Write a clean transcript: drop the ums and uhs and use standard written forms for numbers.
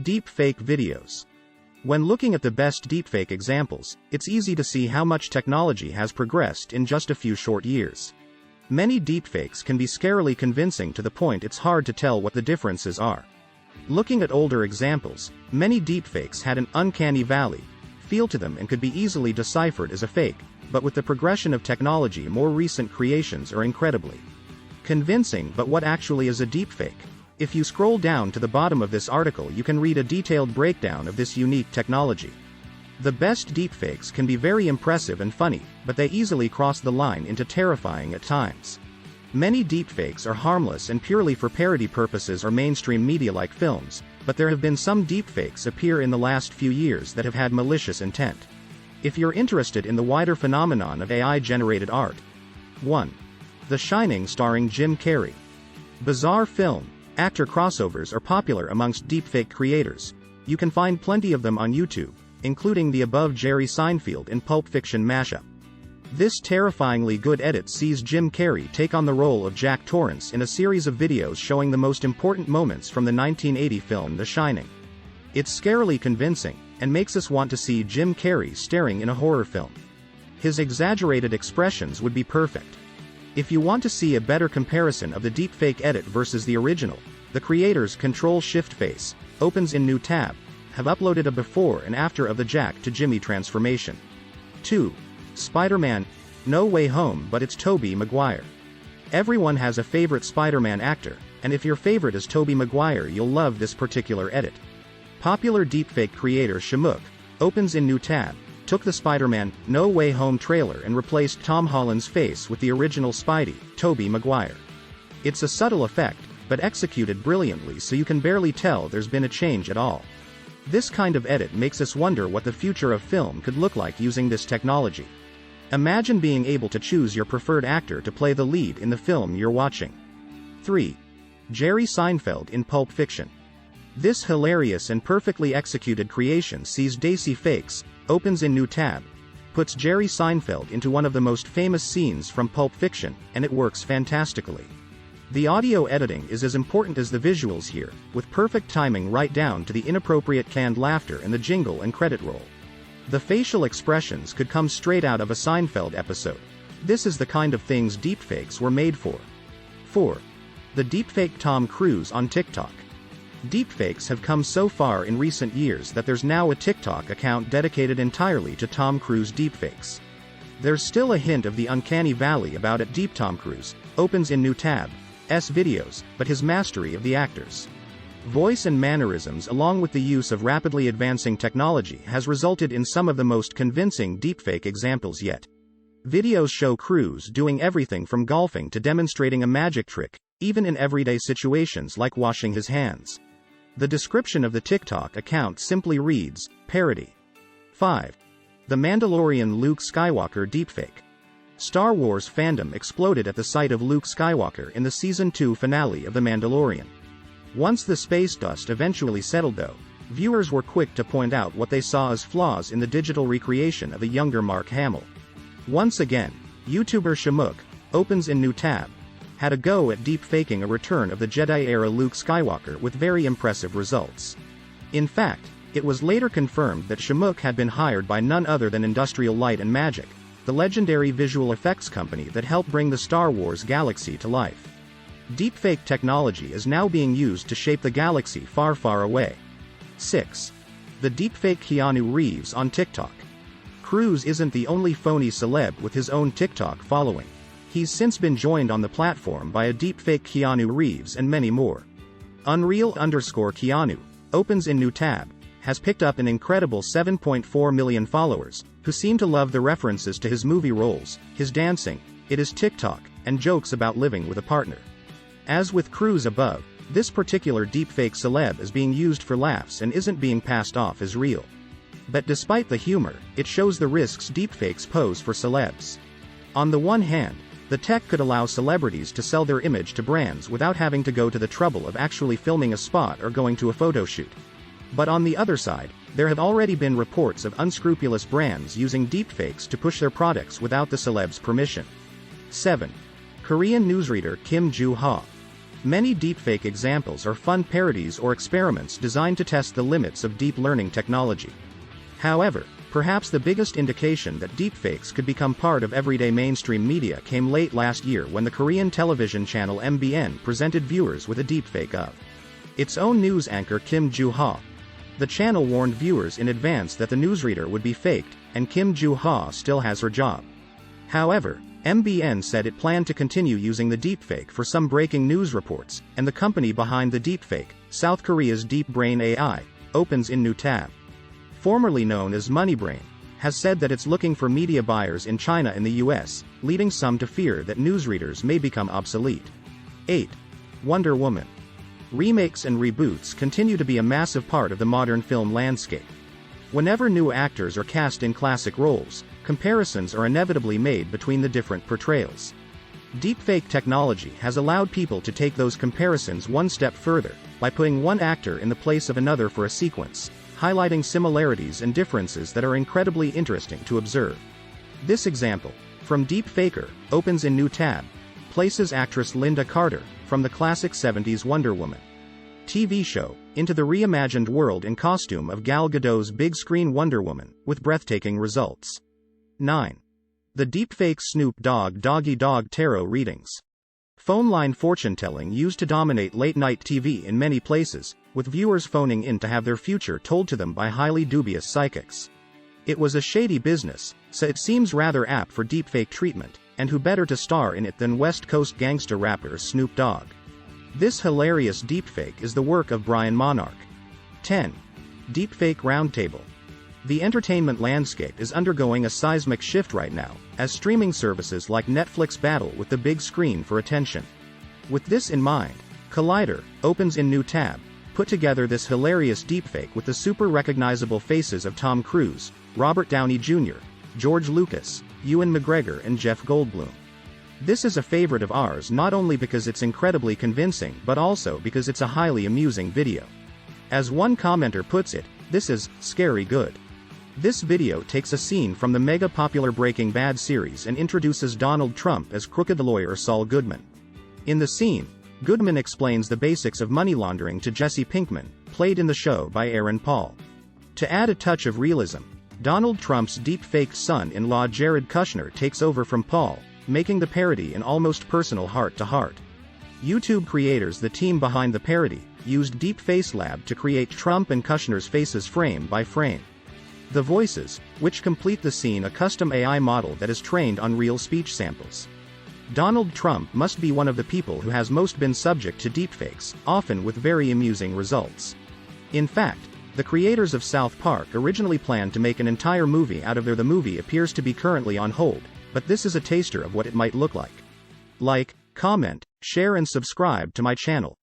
Deepfake videos. When looking at the best deepfake examples, it's easy to see how much technology has progressed in just a few short years. Many deepfakes can be scarily convincing to the point it's hard to tell what the differences are. Looking at older examples, many deepfakes had an uncanny valley feel to them and could be easily deciphered as a fake, but with the progression of technology, more recent creations are incredibly convincing. But what actually is a deepfake? If you scroll down to the bottom of this article, you can read a detailed breakdown of this unique technology. The best deepfakes can be very impressive and funny, but they easily cross the line into terrifying at times. Many deepfakes are harmless and purely for parody purposes or mainstream media like films, but there have been some deepfakes appear in the last few years that have had malicious intent. If you're interested in the wider phenomenon of AI-generated art. 1. The Shining starring Jim Carrey. Bizarre film. Actor crossovers are popular amongst deepfake creators. You can find plenty of them on YouTube, including the above Jerry Seinfeld in Pulp Fiction mashup. This terrifyingly good edit sees Jim Carrey take on the role of Jack Torrance in a series of videos showing the most important moments from the 1980 film The Shining. It's scarily convincing, and makes us want to see Jim Carrey staring in a horror film. His exaggerated expressions would be perfect. If you want to see a better comparison of the deepfake edit versus the original, the creators Control-Shift-Face, opens in new tab, have uploaded a before and after of the Jack to Jimmy transformation. 2. Spider-Man No Way Home, but it's Tobey Maguire. Everyone has a favorite Spider-Man actor, and if your favorite is Tobey Maguire, you'll love this particular edit. Popular deepfake creator Shamook opens in new tab, took the Spider-Man No Way Home trailer and replaced Tom Holland's face with the original Spidey, Tobey Maguire. It's a subtle effect, but executed brilliantly so you can barely tell there's been a change at all. This kind of edit makes us wonder what the future of film could look like using this technology. Imagine being able to choose your preferred actor to play the lead in the film you're watching. 3. Jerry Seinfeld in Pulp Fiction. This hilarious and perfectly executed creation sees Daisy Fakes, opens in new tab, puts Jerry Seinfeld into one of the most famous scenes from Pulp Fiction, and it works fantastically. The audio editing is as important as the visuals here, with perfect timing right down to the inappropriate canned laughter and the jingle and credit roll. The facial expressions could come straight out of a Seinfeld episode. This is the kind of things deepfakes were made for. 4. The deepfake Tom Cruise on TikTok. Deepfakes have come so far in recent years that there's now a TikTok account dedicated entirely to Tom Cruise deepfakes. There's still a hint of the uncanny valley about it. Deep Tom Cruise opens in new tab, videos, but his mastery of the actor's voice and mannerisms along with the use of rapidly advancing technology has resulted in some of the most convincing deepfake examples yet. Videos show Cruise doing everything from golfing to demonstrating a magic trick, even in everyday situations like washing his hands. The description of the TikTok account simply reads, parody. 5. The Mandalorian Luke Skywalker deepfake. Star Wars fandom exploded at the sight of Luke Skywalker in the Season 2 finale of The Mandalorian. Once the space dust eventually settled though, viewers were quick to point out what they saw as flaws in the digital recreation of a younger Mark Hamill. Once again, YouTuber Shamook opens in new tab, had a go at deepfaking a Return of the Jedi-era Luke Skywalker with very impressive results. In fact, it was later confirmed that Shamook had been hired by none other than Industrial Light and Magic, the legendary visual effects company that helped bring the Star Wars galaxy to life. Deepfake technology is now being used to shape the galaxy far, far away. 6. The deepfake Keanu Reeves on TikTok. Cruise isn't the only phony celeb with his own TikTok following. He's since been joined on the platform by a deepfake Keanu Reeves and many more. Unreal_Keanu opens in new tab, has picked up an incredible 7.4 million followers, who seem to love the references to his movie roles, his dancing, it is TikTok, and jokes about living with a partner. As with Cruise above, this particular deepfake celeb is being used for laughs and isn't being passed off as real. But despite the humor, it shows the risks deepfakes pose for celebs. On the one hand, the tech could allow celebrities to sell their image to brands without having to go to the trouble of actually filming a spot or going to a photo shoot. But on the other side, there have already been reports of unscrupulous brands using deepfakes to push their products without the celeb's permission. 7. Korean newsreader Kim Joo-ha. Many deepfake examples are fun parodies or experiments designed to test the limits of deep learning technology. However, perhaps the biggest indication that deepfakes could become part of everyday mainstream media came late last year when the Korean television channel MBN presented viewers with a deepfake of its own news anchor Kim Joo-ha. The channel warned viewers in advance that the newsreader would be faked, and Kim Joo-ha still has her job. However, MBN said it planned to continue using the deepfake for some breaking news reports, and the company behind the deepfake, South Korea's Deep Brain AI, opens in new tab. Formerly known as MoneyBrain, has said that it's looking for media buyers in China and the US, leading some to fear that newsreaders may become obsolete. 8. Wonder Woman. Remakes and reboots continue to be a massive part of the modern film landscape. Whenever new actors are cast in classic roles, comparisons are inevitably made between the different portrayals. Deepfake technology has allowed people to take those comparisons one step further, by putting one actor in the place of another for a sequence, highlighting similarities and differences that are incredibly interesting to observe. This example, from Deepfaker, opens in new tab, places actress Linda Carter, from the classic 70s Wonder Woman TV show, into the reimagined world and costume of Gal Gadot's big-screen Wonder Woman, with breathtaking results. 9. The deepfake Snoop Dogg Doggy Dog Tarot Readings. Phone line fortune-telling used to dominate late-night TV in many places, with viewers phoning in to have their future told to them by highly dubious psychics. It was a shady business, so it seems rather apt for deepfake treatment, and who better to star in it than West Coast gangster rapper Snoop Dogg. This hilarious deepfake is the work of Brian Monarch. 10. Deepfake Roundtable. The entertainment landscape is undergoing a seismic shift right now, as streaming services like Netflix battle with the big screen for attention. With this in mind, Collider opens in new tab, put together this hilarious deepfake with the super recognizable faces of Tom Cruise, Robert Downey Jr., George Lucas, Ewan McGregor and Jeff Goldblum. This is a favorite of ours not only because it's incredibly convincing but also because it's a highly amusing video. As one commenter puts it, this is scary good. This video takes a scene from the mega-popular Breaking Bad series and introduces Donald Trump as crooked lawyer Saul Goodman. In the scene, Goodman explains the basics of money laundering to Jesse Pinkman, played in the show by Aaron Paul. To add a touch of realism, Donald Trump's deep-faked son-in-law Jared Kushner takes over from Paul, making the parody an almost personal heart-to-heart. YouTube creators, the team behind the parody, used Deep Face Lab to create Trump and Kushner's faces frame by frame. The voices, which complete the scene, a custom AI model that is trained on real speech samples. Donald Trump must be one of the people who has most been subject to deepfakes, often with very amusing results. In fact, the creators of South Park originally planned to make an entire movie out of The movie appears to be currently on hold, but this is a taster of what it might look like. Like, comment, share and subscribe to my channel.